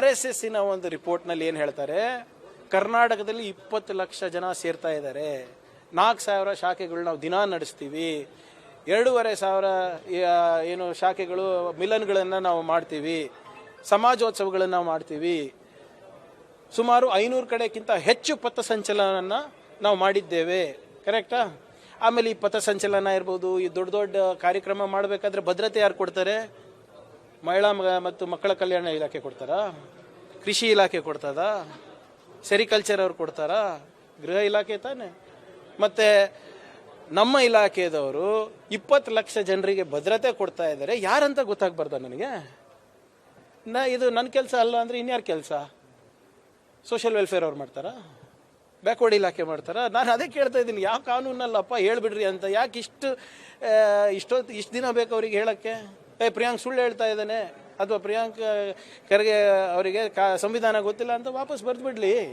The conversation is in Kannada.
RSSನ ಒಂದು ರಿಪೋರ್ಟ್ನಲ್ಲಿ ಏನು ಹೇಳ್ತಾರೆ, ಕರ್ನಾಟಕದಲ್ಲಿ 20 ಲಕ್ಷ ಜನ ಸೇರ್ತಾ ಇದ್ದಾರೆ, 4,000 ಶಾಖೆಗಳು ನಾವು ದಿನ ನಡೆಸ್ತೀವಿ, 2,500 ಏನು ಶಾಖೆಗಳು ಮಿಲನ್ಗಳನ್ನು ನಾವು ಮಾಡ್ತೀವಿ, ಸಮಾಜೋತ್ಸವಗಳನ್ನು ನಾವು ಮಾಡ್ತೀವಿ, ಸುಮಾರು 500 ಕಡೆಗಿಂತ ಹೆಚ್ಚು ಪಥಸಂಚಲನ ನಾವು ಮಾಡಿದ್ದೇವೆ. ಕರೆಕ್ಟಾ? ಆಮೇಲೆ ಈ ಪಥಸಂಚಲನ ಇರ್ಬೋದು, ಈ ದೊಡ್ಡ ದೊಡ್ಡ ಕಾರ್ಯಕ್ರಮ ಮಾಡಬೇಕಾದ್ರೆ ಭದ್ರತೆ ಯಾರು ಕೊಡ್ತಾರೆ? ಮಹಿಳಾ ಮತ್ತು ಮಕ್ಕಳ ಕಲ್ಯಾಣ ಇಲಾಖೆ ಕೊಡ್ತಾರಾ? ಕೃಷಿ ಇಲಾಖೆ ಕೊಡ್ತದ? ಸೆರಿಕಲ್ಚರ್ ಅವ್ರು ಕೊಡ್ತಾರಾ? ಗೃಹ ಇಲಾಖೆ ತಾನೆ. ಮತ್ತೆ ನಮ್ಮ ಇಲಾಖೆದವರು 20 ಲಕ್ಷ ಜನರಿಗೆ ಭದ್ರತೆ ಕೊಡ್ತಾ ಇದ್ದಾರೆ. ಯಾರಂತ ಗೊತ್ತಾಗ್ಬಾರ್ದ ನನಗೆ? ಇದು ನನ್ನ ಕೆಲಸ ಅಲ್ಲ ಅಂದರೆ ಇನ್ಯಾರ ಕೆಲಸ? ಸೋಷಿಯಲ್ ವೆಲ್ಫೇರ್ ಅವ್ರು ಮಾಡ್ತಾರಾ? ಬ್ಯಾಕ್ವರ್ಡ್ ಇಲಾಖೆ ಮಾಡ್ತಾರಾ? ನಾನು ಅದೇ ಕೇಳ್ತಾ ಇದ್ದೀನಿ, ಯಾವ ಕಾನೂನಲ್ಲಪ್ಪ ಹೇಳ್ಬಿಡ್ರಿ ಅಂತ. ಯಾಕೆ ಇಷ್ಟು ದಿನ ಬೇಕು ಅವ್ರಿಗೆ ಹೇಳೋಕ್ಕೆ? ಪ್ರಿಯಾಂಕ್ ಸುಳ್ಳು ಹೇಳ್ತಾ ಇದ್ದಾನೆ ಅಥವಾ ಪ್ರಿಯಾಂಕ್ ಖರ್ಗೆ ಅವರಿಗೆ ಸಂವಿಧಾನ ಗೊತ್ತಿಲ್ಲ ಅಂತ ವಾಪಸ್ ಬರೆದು ಬಿಡ್ಲಿ.